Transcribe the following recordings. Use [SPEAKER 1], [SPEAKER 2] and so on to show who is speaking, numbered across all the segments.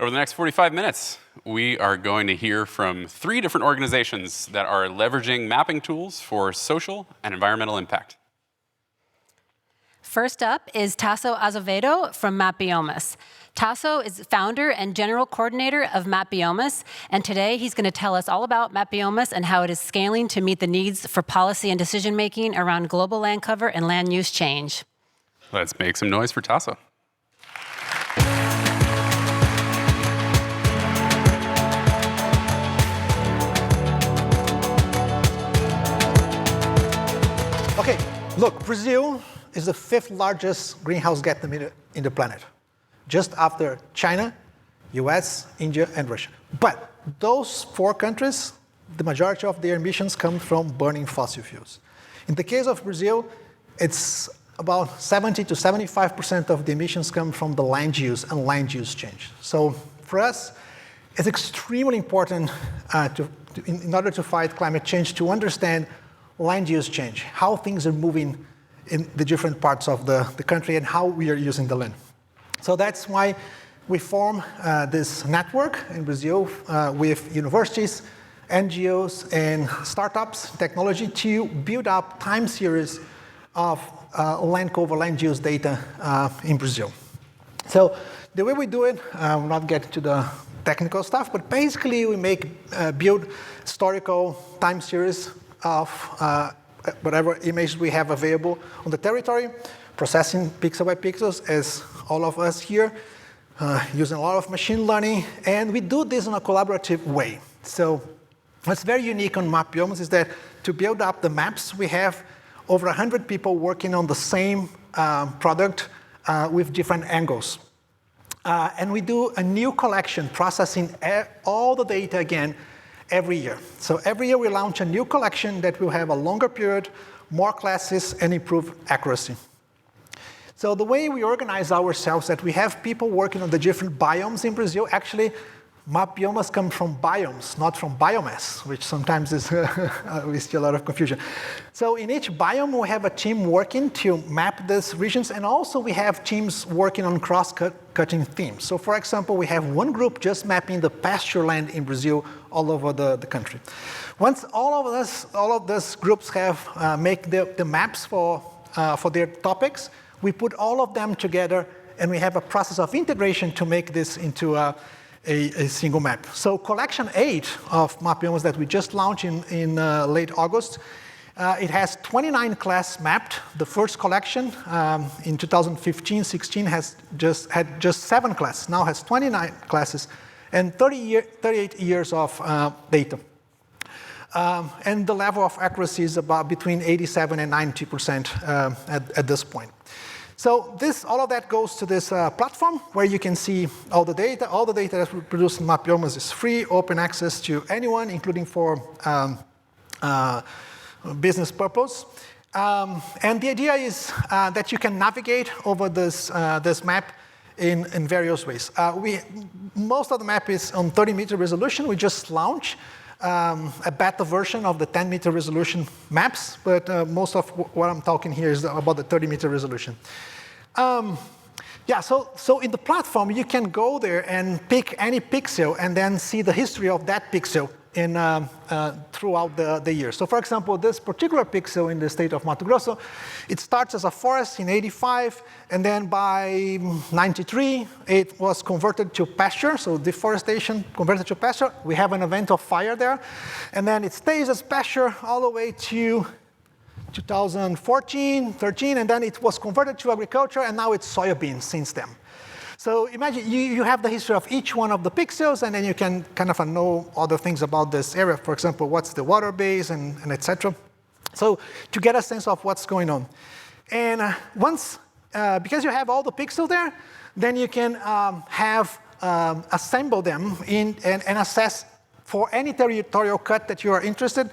[SPEAKER 1] Over the next 45 minutes, we are going to hear from 3 different organizations that are leveraging mapping tools for social and environmental impact.
[SPEAKER 2] First up is Tasso Azevedo from MapBiomas. Tasso is founder and general coordinator of MapBiomas, and today he's going to tell us all about MapBiomas and how it is scaling to meet the needs for policy and decision-making around global land cover and land use change.
[SPEAKER 1] Let's make some noise for Tasso.
[SPEAKER 3] Okay, look, Brazil is the 5th largest greenhouse gas emitter in the planet, just after China, US, India, and Russia. But those 4 countries, the majority of their emissions come from burning fossil fuels. In the case of Brazil, it's about 70 to 75% of the emissions come from the land use and land use change. So for us, it's extremely important in order to fight climate change to understand land use change, how things are moving in the different parts of the country and how we are using the land. So that's why we form this network in Brazil with universities, NGOs, and startups, technology, to build up time series of land cover, land use data in Brazil. So the way we do it, we'll not get to the technical stuff, but basically we build historical time series of whatever images we have available on the territory, processing pixel by pixels, as all of us here, using a lot of machine learning, and we do this in a collaborative way. So what's very unique on MapBiomas is that to build up the maps, we have over 100 people working on the same product with different angles. And we do a new collection, processing all the data again every year. So every year we launch a new collection that will have a longer period, more classes, and improved accuracy. So the way we organize ourselves is that we have people working on the different biomes in Brazil. Actually, MapBiomas come from biomes, not from biomass, which sometimes is we see a lot of confusion. So in each biome, we have a team working to map these regions, and also we have teams working on cross-cutting themes. So for example, we have one group just mapping the pasture land in Brazil all over the country. Once all of these groups have make the maps for their topics, we put all of them together, and we have a process of integration to make this into a single map. So collection 8 of MapBiomas that we just launched in late August, it has 29 classes mapped. The first collection in 2015-16 had just 7 classes. Now has 29 classes and 38 years of data. And the level of accuracy is about between 87 and 90% at this point. So all of that goes to this platform where you can see all the data. All the data that we produce in MapBiomas is free, open access to anyone, including for business purpose. And the idea is that you can navigate over this map in various ways. Most of the map is on 30-meter resolution. We just launched a beta version of the 10-meter resolution maps, but most of what I'm talking here is about the 30-meter resolution. So in the platform, you can go there and pick any pixel and then see the history of that pixel throughout the year. So for example, this particular pixel in the state of Mato Grosso, it starts as a forest in 85, and then by 93, it was converted to pasture, so deforestation converted to pasture. We have an event of fire there, and then it stays as pasture all the way to 2014, 13, and then it was converted to agriculture, and now it's soybean since then. So imagine you have the history of each one of the pixels, and then you can kind of know other things about this area. For example, what's the water base and et cetera. So to get a sense of what's going on. And because you have all the pixels there, then you can assemble them and assess for any territorial cut that you are interested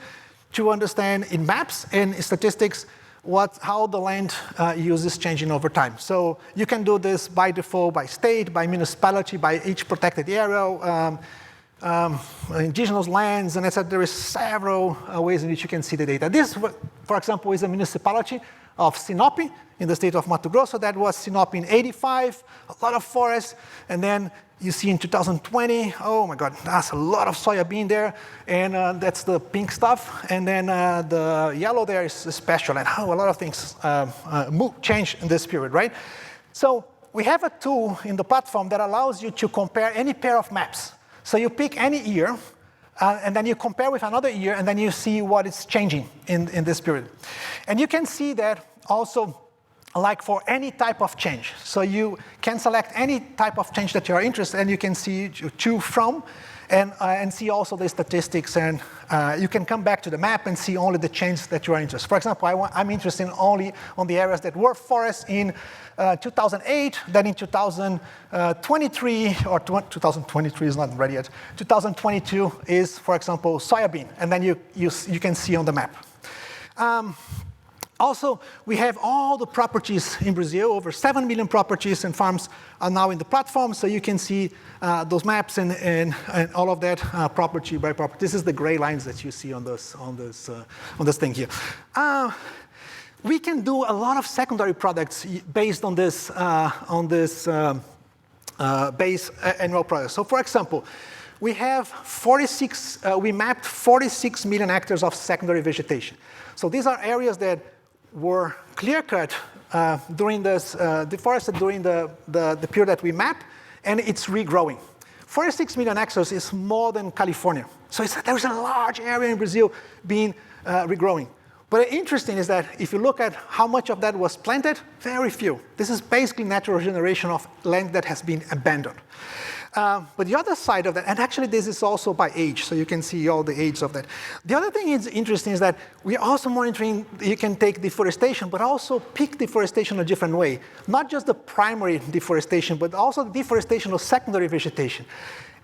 [SPEAKER 3] to understand in maps and statistics how the land use is changing over time. So you can do this by default, by state, by municipality, by each protected area, indigenous lands, and etc. There is several ways in which you can see the data. This, for example, is a municipality of Sinop in the state of Mato Grosso. That was Sinop in 85, a lot of forest. And then you see in 2020, oh my God, that's a lot of soybean there. And that's the pink stuff. And then the yellow there is Pasture. And a lot of things change in this period, right? So we have a tool in the platform that allows you to compare any pair of maps. So you pick any year, and then you compare with another year, and then you see what is changing in this period. And you can see that also like for any type of change. So you can select any type of change that you are interested in, and you can see choose from, and see also the statistics, and you can come back to the map and see only the change that you are interested in. For example, I'm interested only on the areas that were forests in 2008, then in 2023, or 2023 is not ready yet, 2022 is, for example, soybean, and then you can see on the map. Also, we have all the properties in Brazil. Over 7 million properties and farms are now in the platform, so you can see those maps and all of that property by property. This is the gray lines that you see on this thing here. We can do a lot of secondary products based on this base annual product. So, for example, we have we mapped 46 million hectares of secondary vegetation. So these are areas that were clear-cut during this, deforested during the period that we map, and it's regrowing. 46 million hectares is more than California. So there's a large area in Brazil being regrowing. But interesting is that if you look at how much of that was planted, very few. This is basically natural regeneration of land that has been abandoned. But the other side of that, and actually this is also by age, so you can see all the age of that. The other thing is interesting is that we're also monitoring, you can take deforestation, but also peak deforestation a different way. Not just the primary deforestation, but also the deforestation of secondary vegetation.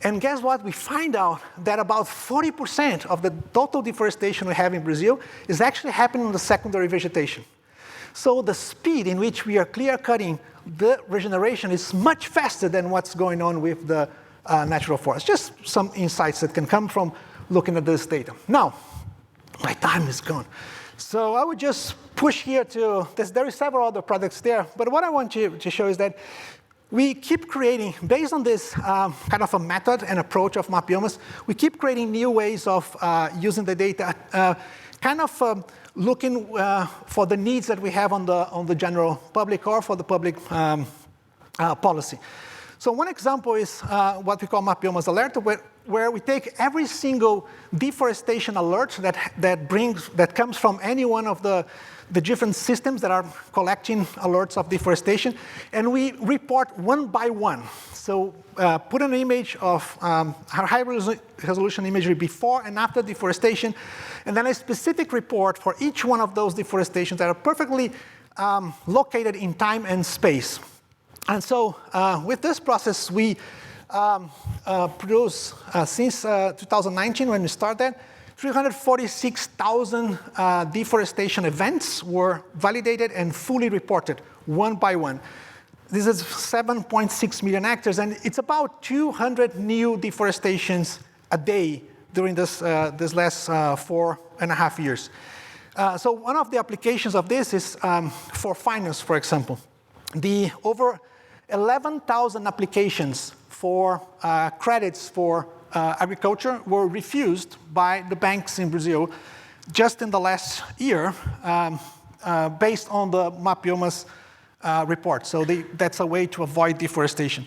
[SPEAKER 3] And guess what? We find out that about 40% of the total deforestation we have in Brazil is actually happening in the secondary vegetation. So the speed in which we are clear-cutting the regeneration is much faster than what's going on with the natural forest. Just some insights that can come from looking at this data. Now, my time is gone. So I would just push here to, there are several other products there, but what I want to show is that we keep creating, based on this kind of a method and approach of MapBiomas, we keep creating new ways of using the data, looking for the needs that we have on the general public or for the public policy. So one example is what we call MapBiomas Alert, where we take every single deforestation alert that comes from any one of the different systems that are collecting alerts of deforestation, and we report one by one. So put an image of high-resolution imagery before and after deforestation, and then a specific report for each one of those deforestations that are perfectly located in time and space. And so with this process, we produce, since 2019, when we started, 346,000 deforestation events were validated and fully reported one by one. This is 7.6 million hectares, and it's about 200 new deforestations a day during this last 4.5 years. So one of the applications of this is for finance, for example. The over 11,000 applications for credits for agriculture were refused by the banks in Brazil just in the last year based on the MapBiomas report. So that's a way to avoid deforestation.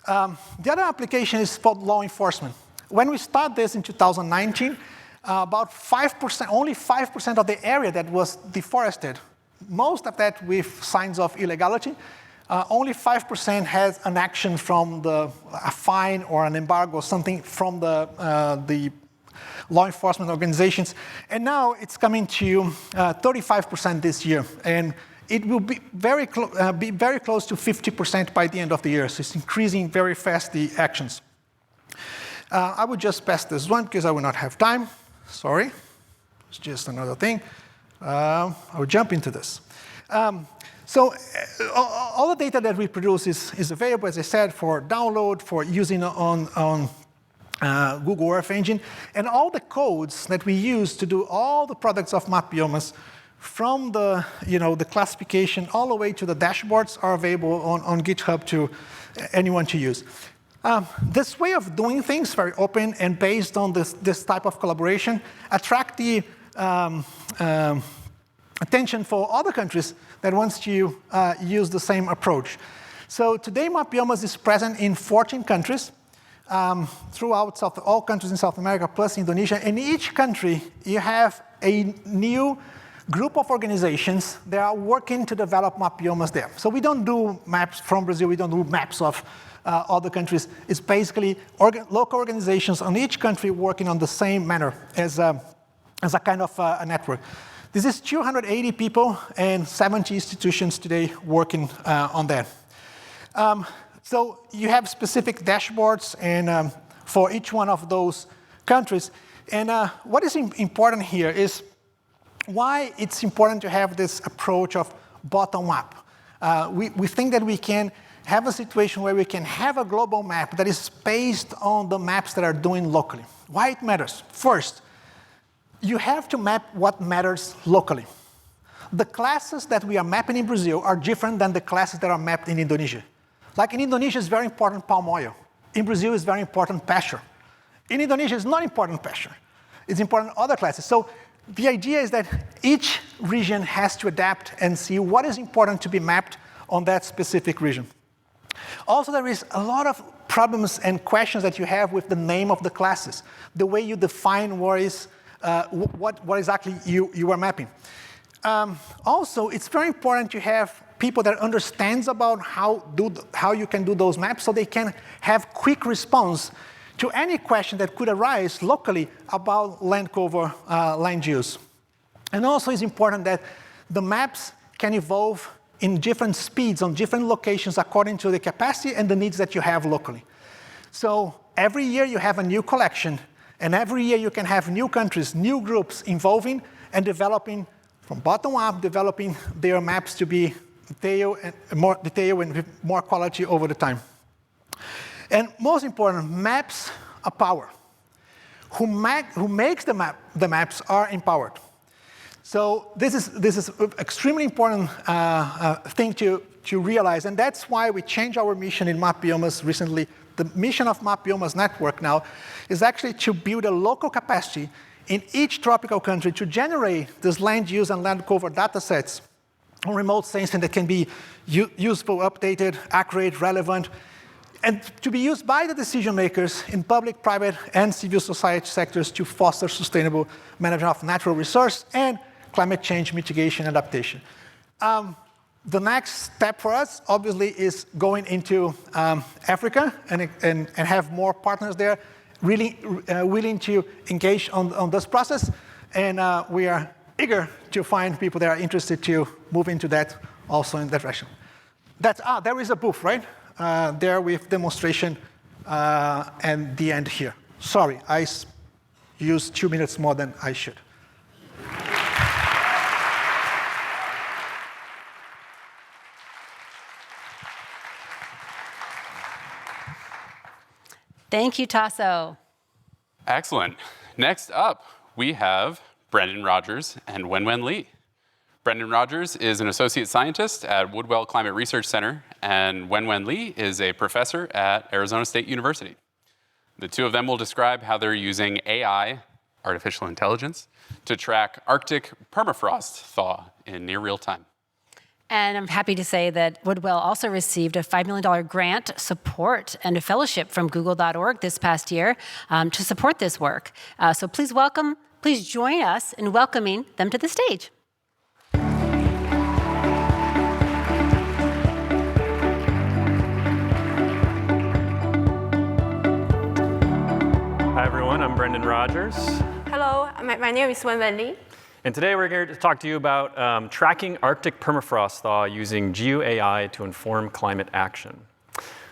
[SPEAKER 3] The other application is for law enforcement. When we started this in 2019, about 5%, only 5% of the area that was deforested, most of that with signs of illegality, only 5% has an action from a fine or an embargo, something from the law enforcement organizations. And now it's coming to 35% this year. And it will be very close to 50% by the end of the year. So it's increasing very fast, the actions. I would just pass this one because I will not have time. Sorry. It's just another thing. I will jump into this. So all the data that we produce is available, as I said, for download, for using on Google Earth Engine, and all the codes that we use to do all the products of MapBiomas from the, the classification all the way to the dashboards are available on GitHub to anyone to use. This way of doing things, very open and based on this type of collaboration, attract the attention for other countries that wants to use the same approach. So today, MapBiomas is present in 14 countries, throughout all countries in South America, plus Indonesia. In each country, you have a new group of organizations that are working to develop MapBiomas there. So we don't do maps from Brazil, we don't do maps of other countries. It's basically local organizations on each country working on the same manner as a kind of a network. This is 280 people and 70 institutions today working on that. So you have specific dashboards and for each one of those countries. And what is important here is why it's important to have this approach of bottom-up. We think that we can have a situation where we can have a global map that is based on the maps that are doing locally. Why it matters? First, you have to map what matters locally. The classes that we are mapping in Brazil are different than the classes that are mapped in Indonesia. Like in Indonesia, it's very important palm oil. In Brazil, it's very important pasture. In Indonesia, it's not important pasture. It's important other classes. So the idea is that each region has to adapt and see what is important to be mapped on that specific region. Also, there is a lot of problems and questions that you have with the name of the classes, the way you define what exactly you are mapping. Also, it's very important to have people that understands about how you can do those maps so they can have quick response to any question that could arise locally about land cover, land use. And also it's important that the maps can evolve in different speeds on different locations according to the capacity and the needs that you have locally. So every year you have a new collection, and every year you can have new countries, new groups involving and developing from bottom up, developing their maps to be more detailed and with more quality over the time. And most important, maps are power. Who makes the maps are empowered. So this is an extremely important thing to realize, and that's why we changed our mission in MapBiomas recently. The mission of MapBiomas Network now is actually to build a local capacity in each tropical country to generate these land use and land cover data sets on remote sensing that can be useful, updated, accurate, relevant, and to be used by the decision makers in public, private, and civil society sectors to foster sustainable management of natural resource and climate change mitigation and adaptation. The next step for us, obviously, is going into Africa and have more partners there, really willing to engage on this process. And we are eager to find people that are interested to move into that, also in that direction. There is a booth, right? There with demonstration and the end here. Sorry, I used 2 minutes more than I should.
[SPEAKER 2] Thank you, Tasso.
[SPEAKER 1] Excellent. Next up, we have Brendan Rogers and Wenwen Lee. Brendan Rogers is an associate scientist at Woodwell Climate Research Center, and Wenwen Lee is a professor at Arizona State University. The two of them will describe how they're using AI, artificial intelligence, to track Arctic permafrost thaw in near real time.
[SPEAKER 2] And I'm happy to say that Woodwell also received a $5 million grant support and a fellowship from Google.org this past year to support this work. So please join us in welcoming them to the stage.
[SPEAKER 4] Hi everyone, I'm Brendan Rogers.
[SPEAKER 5] Hello, my name is Wenwen Lee.
[SPEAKER 4] And today we're here to talk to you about tracking Arctic permafrost thaw using GeoAI to inform climate action.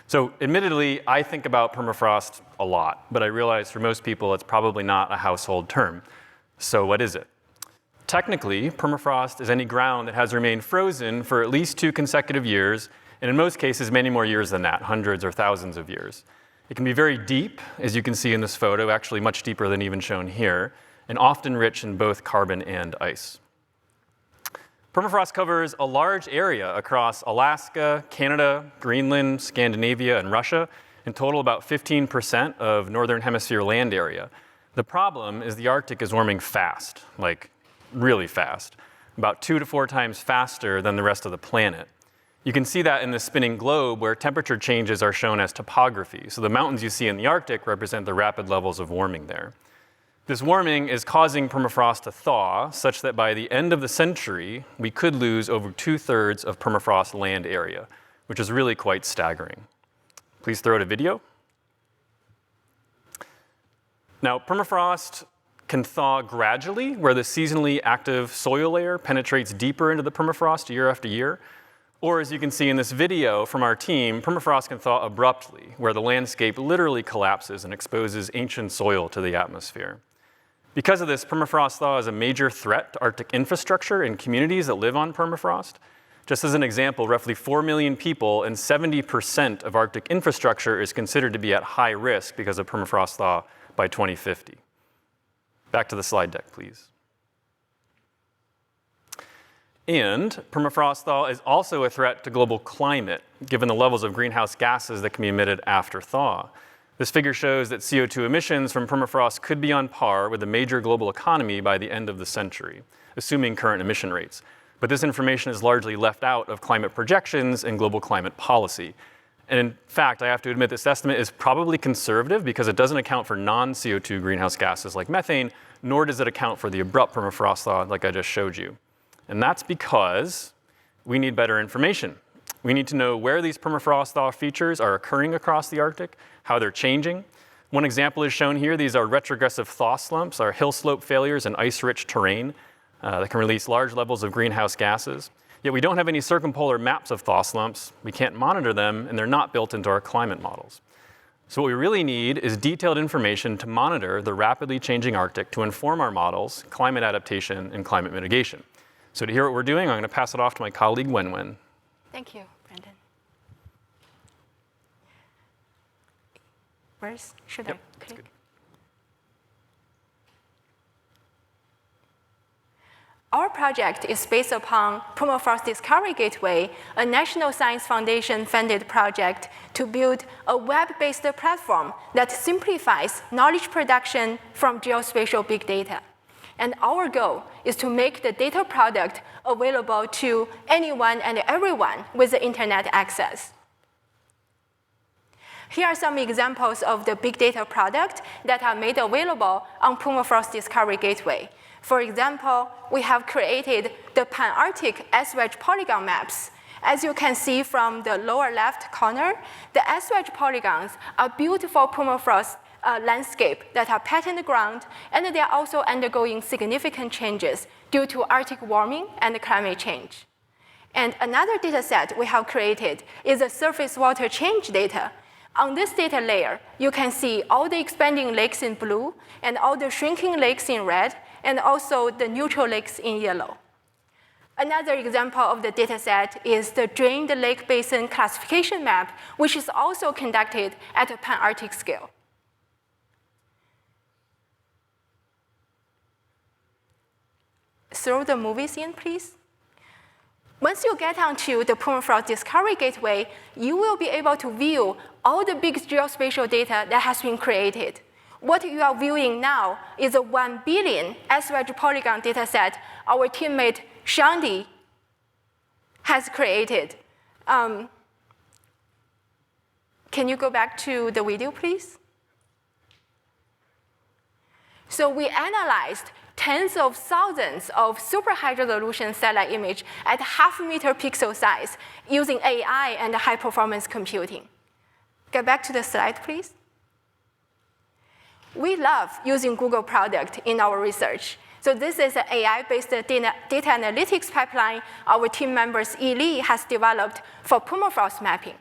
[SPEAKER 4] So admittedly, I think about permafrost a lot, but I realize for most people it's probably not a household term. So what is it? Technically, permafrost is any ground that has remained frozen for at least 2 consecutive years, and in most cases many more years than that, hundreds or thousands of years. It can be very deep, as you can see in this photo, actually much deeper than even shown here, and often rich in both carbon and ice. Permafrost covers a large area across Alaska, Canada, Greenland, Scandinavia, and Russia, in total about 15% of northern hemisphere land area. The problem is the Arctic is warming fast, like really fast, about 2 to 4 times faster than the rest of the planet. You can see that in the spinning globe where temperature changes are shown as topography. So the mountains you see in the Arctic represent the rapid levels of warming there. This warming is causing permafrost to thaw, such that by the end of the century, we could lose over 2/3 of permafrost land area, which is really quite staggering. Please throw to video. Now, permafrost can thaw gradually, where the seasonally active soil layer penetrates deeper into the permafrost year after year. Or as you can see in this video from our team, permafrost can thaw abruptly, where the landscape literally collapses and exposes ancient soil to the atmosphere. Because of this, permafrost thaw is a major threat to Arctic infrastructure and communities that live on permafrost. Just as an example, roughly 4 million people and 70% of Arctic infrastructure is considered to be at high risk because of permafrost thaw by 2050. Back to the slide deck, please. And permafrost thaw is also a threat to global climate, given the levels of greenhouse gases that can be emitted after thaw. This figure shows that CO2 emissions from permafrost could be on par with the major global economy by the end of the century, assuming current emission rates. But this information is largely left out of climate projections and global climate policy. And in fact, I have to admit this estimate is probably conservative because it doesn't account for non-CO2 greenhouse gases like methane, nor does it account for the abrupt permafrost thaw like I just showed you. And that's because we need better information. We need to know where these permafrost thaw features are occurring across the Arctic, how they're changing. One example is shown here. These are retrogressive thaw slumps, are hill slope failures in ice-rich terrain that can release large levels of greenhouse gases. Yet we don't have any circumpolar maps of thaw slumps. We can't monitor them, and they're not built into our climate models. So what we really need is detailed information to monitor the rapidly changing Arctic to inform our models, climate adaptation, and climate mitigation. So to hear what we're doing, I'm going to pass it off to my colleague, Wen.
[SPEAKER 5] Thank you, Brendan. Where should I click?
[SPEAKER 4] Good.
[SPEAKER 5] Our project is based upon Permafrost Discovery Gateway, a National Science Foundation-funded project to build a web-based platform that simplifies knowledge production from geospatial big data. And our goal is to make the data product available to anyone and everyone with the internet access. Here are some examples of the big data product that are made available on Permafrost Discovery Gateway. For example, we have created the Pan-Arctic S-wedge polygon maps. As you can see from the lower left corner, the S-wedge polygons are beautiful permafrost landscape that are patterned ground, and they are also undergoing significant changes due to Arctic warming and climate change. And another data set we have created is the surface water change data. On this data layer, you can see all the expanding lakes in blue and all the shrinking lakes in red, and also the neutral lakes in yellow. Another example of the data set is the drained lake basin classification map, which is also conducted at a Pan-Arctic scale. Throw the movies in, please. Once you get onto the Permafrost Discovery Gateway, you will be able to view all the big geospatial data that has been created. What you are viewing now is a 1 billion S-wedge polygon data set our teammate Shandi has created. Can you go back to the video, please? So we analyzed tens of thousands of super high resolution satellite image at 0.5 meter pixel size using AI and high performance computing. Get back to the slide, please. We love using Google product in our research. So this is an AI-based data analytics pipeline our team members Eli has developed for permafrost mapping.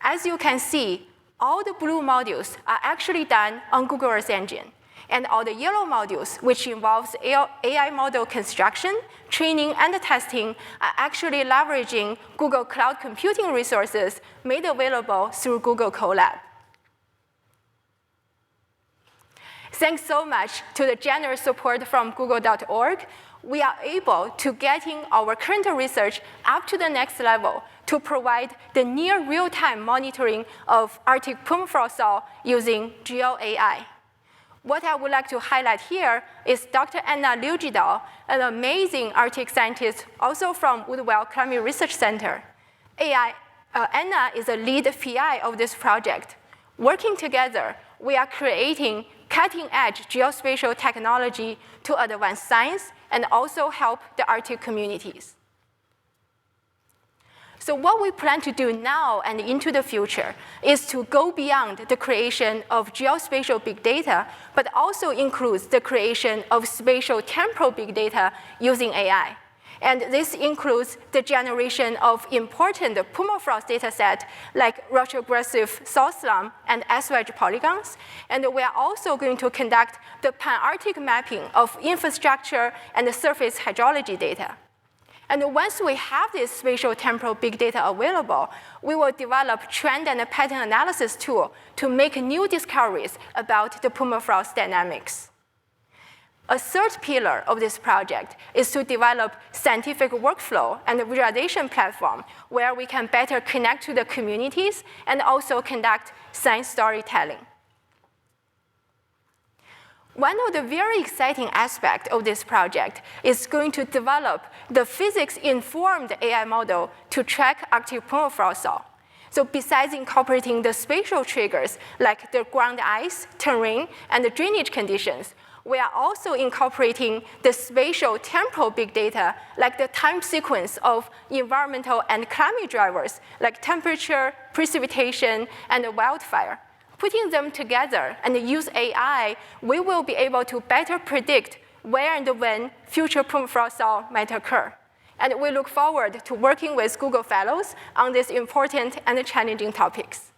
[SPEAKER 5] As you can see, all the blue modules are actually done on Google Earth Engine. And all the yellow modules, which involves AI model construction, training, and testing, are actually leveraging Google Cloud computing resources made available through Google Colab. Thanks so much to the generous support from Google.org, we are able to getting our current research up to the next level to provide the near real-time monitoring of Arctic permafrost thaw using GeoAI. What I would like to highlight here is Dr. Anna Liujidal, an amazing Arctic scientist, also from Woodwell Climate Research Center. Anna is a lead PI of this project. Working together, we are creating cutting-edge geospatial technology to advance science and also help the Arctic communities. So what we plan to do now and into the future is to go beyond the creation of geospatial big data, but also includes the creation of spatial temporal big data using AI. And this includes the generation of important permafrost data set like retrogressive thaw slump and ice wedge polygons. And we are also going to conduct the pan-Arctic mapping of infrastructure and the surface hydrology data. And once we have this spatial temporal big data available, we will develop trend and pattern analysis tool to make new discoveries about the permafrost dynamics. A third pillar of this project is to develop scientific workflow and visualization platform where we can better connect to the communities and also conduct science storytelling. One of the very exciting aspects of this project is going to develop the physics-informed AI model to track Arctic permafrost thaw. So besides incorporating the spatial triggers like the ground ice, terrain, and the drainage conditions, we are also incorporating the spatial temporal big data like the time sequence of environmental and climate drivers like temperature, precipitation, and wildfire. Putting them together and use AI, we will be able to better predict where and when future permafrost thaw might occur. And we look forward to working with Google Fellows on these important and challenging topics.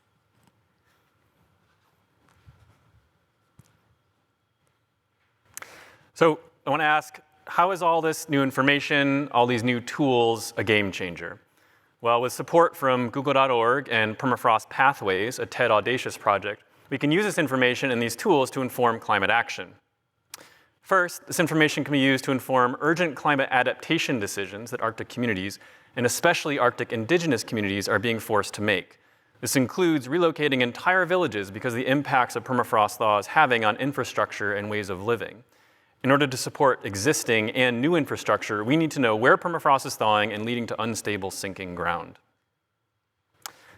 [SPEAKER 4] So I want to ask, how is all this new information, all these new tools, a game changer? Well, with support from Google.org and Permafrost Pathways, a TED Audacious project, we can use this information and these tools to inform climate action. First, this information can be used to inform urgent climate adaptation decisions that Arctic communities, and especially Arctic indigenous communities, are being forced to make. This includes relocating entire villages because of the impacts of permafrost thaw is having on infrastructure and ways of living. In order to support existing and new infrastructure, we need to know where permafrost is thawing and leading to unstable sinking ground.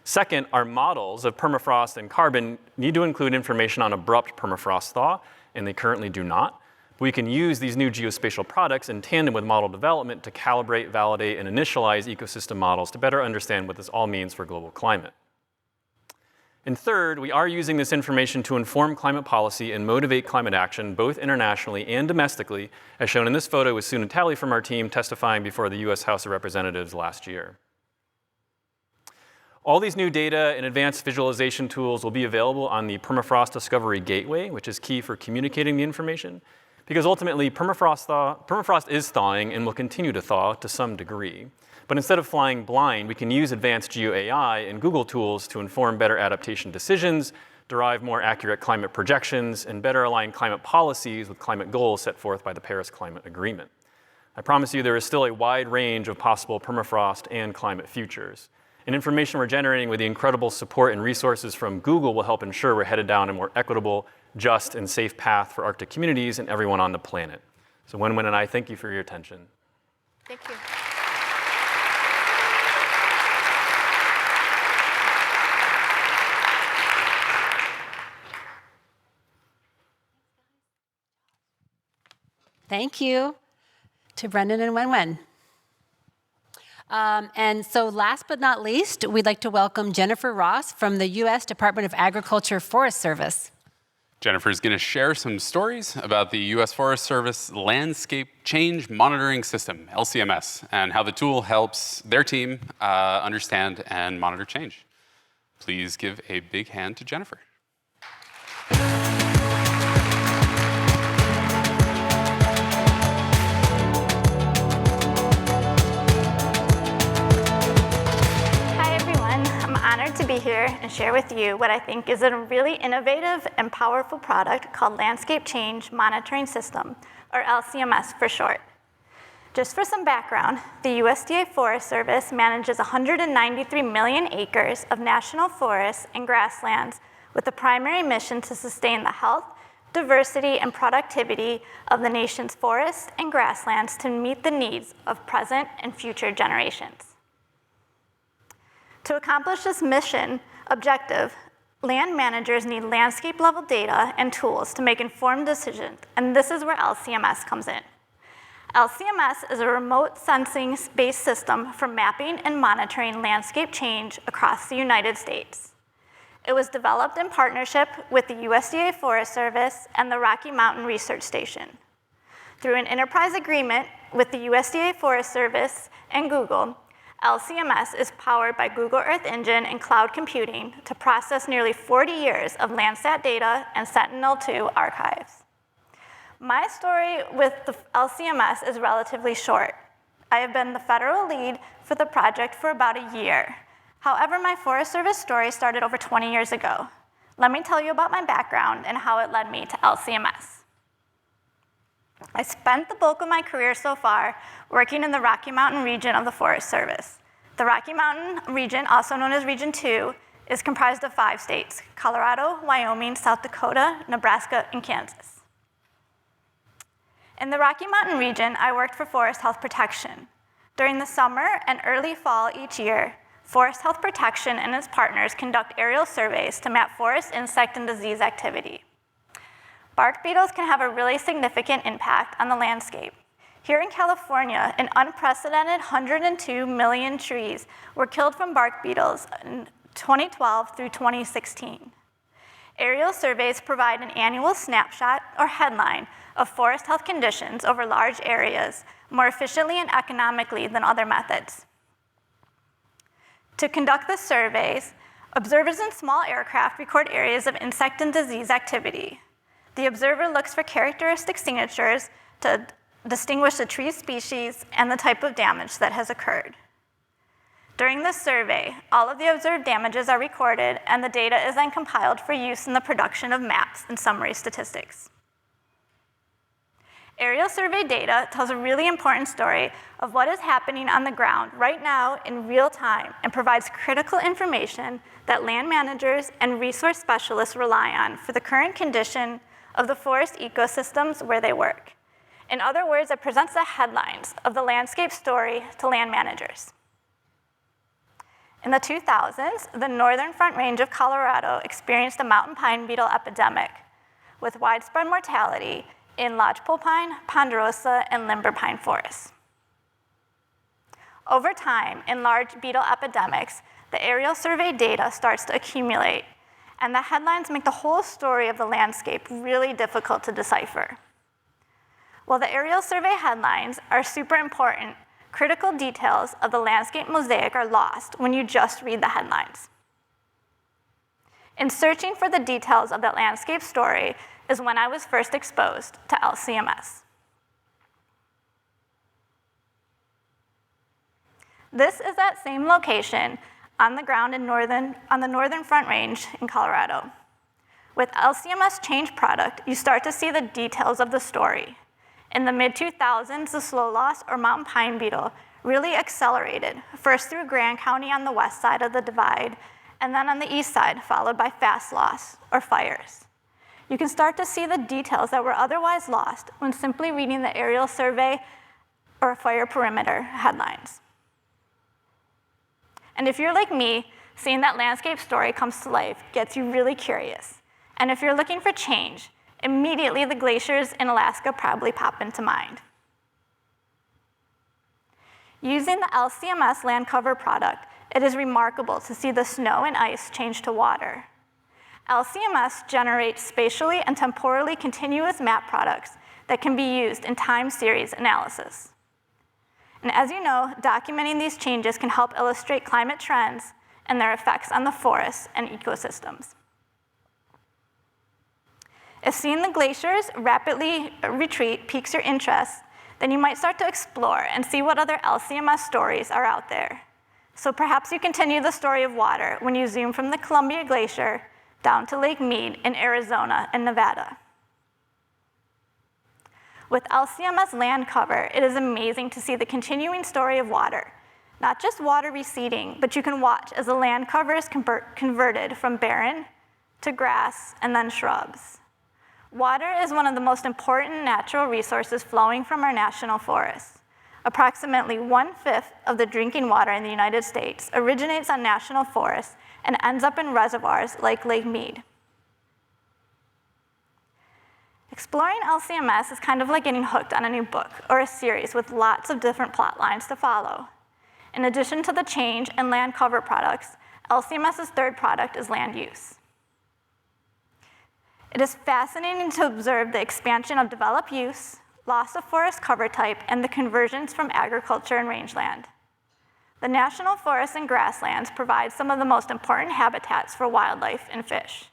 [SPEAKER 4] Second, our models of permafrost and carbon need to include information on abrupt permafrost thaw, and they currently do not. We can use these new geospatial products in tandem with model development to calibrate, validate, and initialize ecosystem models to better understand what this all means for global climate. And third, we are using this information to inform climate policy and motivate climate action, both internationally and domestically, as shown in this photo with Sue Natali from our team testifying before the US House of Representatives last year. All these new data and advanced visualization tools will be available on the Permafrost Discovery Gateway, which is key for communicating the information, because ultimately permafrost is thawing and will continue to thaw to some degree. But instead of flying blind, we can use advanced GeoAI and Google tools to inform better adaptation decisions, derive more accurate climate projections, and better align climate policies with climate goals set forth by the Paris Climate Agreement. I promise you there is still a wide range of possible permafrost and climate futures. And information we're generating with the incredible support and resources from Google will help ensure we're headed down a more equitable, just, and safe path for Arctic communities and everyone on the planet. So Wen and I thank you for your attention.
[SPEAKER 5] Thank you.
[SPEAKER 2] Thank you to Brendan and Wen. And so last but not least, we'd like to welcome Jennifer Ross from the U.S. Department of Agriculture Forest Service.
[SPEAKER 1] Jennifer's going to share some stories about the U.S. Forest Service Landscape Change Monitoring System, LCMS, and how the tool helps their team understand and monitor change. Please give a big hand to Jennifer.
[SPEAKER 6] To be here and and share with you what I think is a really innovative and powerful product called Landscape Change Monitoring System, or LCMS for short. Just for some background, the USDA Forest Service manages 193 million acres of national forests and grasslands with the primary mission to sustain the health, diversity, and productivity of the nation's forests and grasslands to meet the needs of present and future generations. To accomplish this mission objective, land managers need landscape-level data and tools to make informed decisions, and this is where LCMS comes in. LCMS is a remote sensing-based system for mapping and monitoring landscape change across the United States. It was developed in partnership with the USDA Forest Service and the Rocky Mountain Research Station. Through an enterprise agreement with the USDA Forest Service and Google, LCMS is powered by Google Earth Engine and cloud computing to process nearly 40 years of Landsat data and Sentinel-2 archives. My story with the LCMS is relatively short. I have been the federal lead for the project for about a year. However, my Forest Service story started over 20 years ago. Let me tell you about my background and how it led me to LCMS. I spent the bulk of my career so far working in the Rocky Mountain region of the Forest Service. The Rocky Mountain region, also known as Region 2, is comprised of 5 states: Colorado, Wyoming, South Dakota, Nebraska, and Kansas. In the Rocky Mountain region, I worked for Forest Health Protection. During the summer and early fall each year, Forest Health Protection and its partners conduct aerial surveys to map forest insect and disease activity. Bark beetles can have a really significant impact on the landscape. Here in California, an unprecedented 102 million trees were killed from bark beetles in 2012 through 2016. Aerial surveys provide an annual snapshot or headline of forest health conditions over large areas more efficiently and economically than other methods. To conduct the surveys, observers in small aircraft record areas of insect and disease activity. The observer looks for characteristic signatures to distinguish the tree species and the type of damage that has occurred. During the survey, all of the observed damages are recorded, and the data is then compiled for use in the production of maps and summary statistics. Aerial survey data tells a really important story of what is happening on the ground right now in real time and provides critical information that land managers and resource specialists rely on for the current condition of the forest ecosystems where they work. In other words, it presents the headlines of the landscape story to land managers. In the 2000s, the northern Front Range of Colorado experienced a mountain pine beetle epidemic with widespread mortality in lodgepole pine, ponderosa, and limber pine forests. Over time, in large beetle epidemics, the aerial survey data starts to accumulate, and the headlines make the whole story of the landscape really difficult to decipher. While the aerial survey headlines are super important, critical details of the landscape mosaic are lost when you just read the headlines. In searching for the details of that landscape story is when I was first exposed to LCMS. This is that same location on the ground on the northern Front Range in Colorado. With LCMS Change product, you start to see the details of the story. In the mid-2000s, the slow loss or mountain pine beetle really accelerated, first through Grand County on the west side of the divide, and then on the east side, followed by fast loss or fires. You can start to see the details that were otherwise lost when simply reading the aerial survey or fire perimeter headlines. And if you're like me, seeing that landscape story comes to life gets you really curious. And if you're looking for change, immediately the glaciers in Alaska probably pop into mind. Using the LCMS land cover product, it is remarkable to see the snow and ice change to water. LCMS generates spatially and temporally continuous map products that can be used in time series analysis. And as you know, documenting these changes can help illustrate climate trends and their effects on the forests and ecosystems. If seeing the glaciers rapidly retreat piques your interest, then you might start to explore and see what other LCMS stories are out there. So perhaps you continue the story of water when you zoom from the Columbia Glacier down to Lake Mead in Arizona and Nevada. With LCMS land cover, it is amazing to see the continuing story of water. Not just water receding, but you can watch as the land cover is converted from barren to grass and then shrubs. Water is one of the most important natural resources flowing from our national forests. Approximately 1/5 of the drinking water in the United States originates on national forests and ends up in reservoirs like Lake Mead. Exploring LCMS is kind of like getting hooked on a new book or a series with lots of different plot lines to follow. In addition to the change in land cover products, LCMS's third product is land use. It is fascinating to observe the expansion of developed use, loss of forest cover type, and the conversions from agriculture and rangeland. The national forests and grasslands provide some of the most important habitats for wildlife and fish.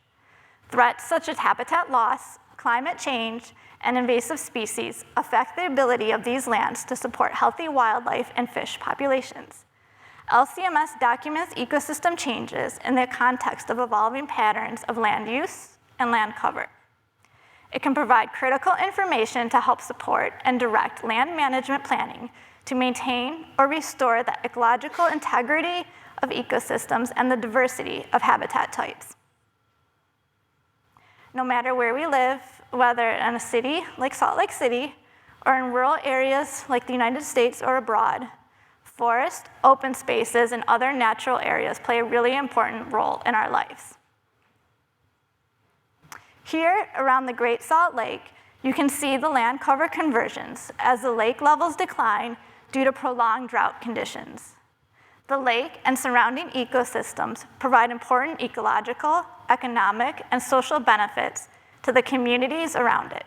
[SPEAKER 6] Threats such as habitat loss, climate change, and invasive species affect the ability of these lands to support healthy wildlife and fish populations. LCMS documents ecosystem changes in the context of evolving patterns of land use and land cover. It can provide critical information to help support and direct land management planning to maintain or restore the ecological integrity of ecosystems and the diversity of habitat types. No matter where we live, whether in a city like Salt Lake City or in rural areas like the United States or abroad, forests, open spaces, and other natural areas play a really important role in our lives. Here, around the Great Salt Lake, you can see the land cover conversions as the lake levels decline due to prolonged drought conditions. The lake and surrounding ecosystems provide important ecological, economic, and social benefits to the communities around it.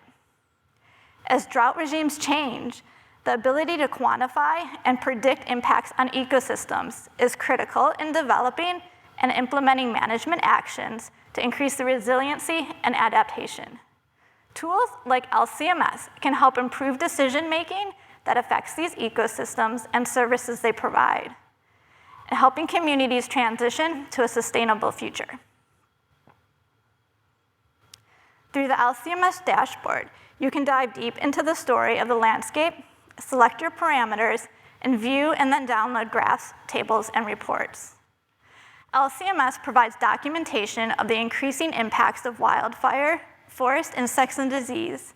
[SPEAKER 6] As drought regimes change, the ability to quantify and predict impacts on ecosystems is critical in developing and implementing management actions to increase the resiliency and adaptation. Tools like LCMS can help improve decision-making that affects these ecosystems and services they provide, and helping communities transition to a sustainable future. Through the LCMS dashboard, you can dive deep into the story of the landscape, select your parameters, and view and then download graphs, tables, and reports. LCMS provides documentation of the increasing impacts of wildfire, forest insects and disease,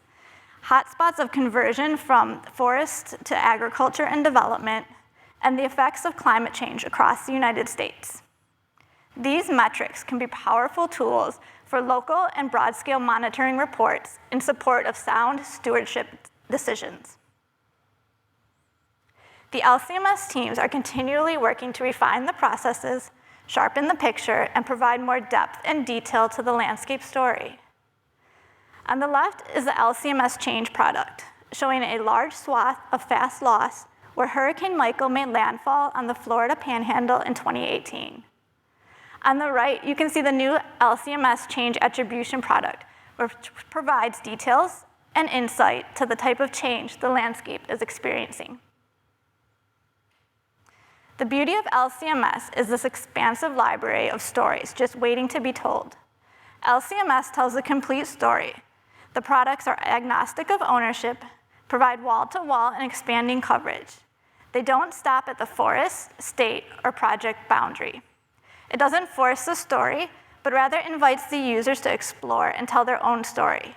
[SPEAKER 6] hotspots of conversion from forest to agriculture and development, and the effects of climate change across the United States. These metrics can be powerful tools for local and broad-scale monitoring reports in support of sound stewardship decisions. The LCMS teams are continually working to refine the processes, sharpen the picture, and provide more depth and detail to the landscape story. On the left is the LCMS change product, showing a large swath of fast loss where Hurricane Michael made landfall on the Florida Panhandle in 2018. On the right, you can see the new LCMS change attribution product, which provides details and insight to the type of change the landscape is experiencing. The beauty of LCMS is this expansive library of stories just waiting to be told. LCMS tells the complete story. The products are agnostic of ownership, provide wall-to-wall and expanding coverage. They don't stop at the forest, state, or project boundary. It doesn't force the story, but rather invites the users to explore and tell their own story.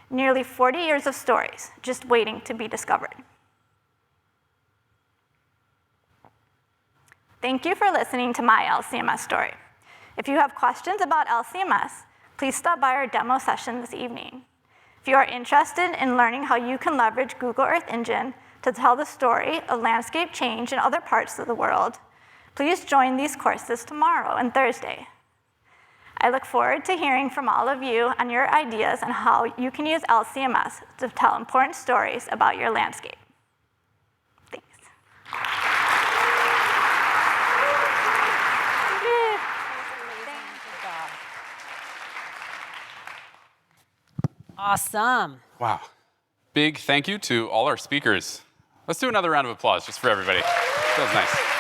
[SPEAKER 6] Nearly 40 years of stories just waiting to be discovered. Thank you for listening to my LCMS story. If you have questions about LCMS, please stop by our demo session this evening. If you are interested in learning how you can leverage Google Earth Engine to tell the story of landscape change in other parts of the world, please join these courses tomorrow and Thursday. I look forward to hearing from all of you on your ideas on how you can use LCMS to tell important stories about your landscape. Thanks.
[SPEAKER 2] Awesome.
[SPEAKER 1] Wow. Big thank you to all our speakers. Let's do another round of applause just for everybody. That was nice.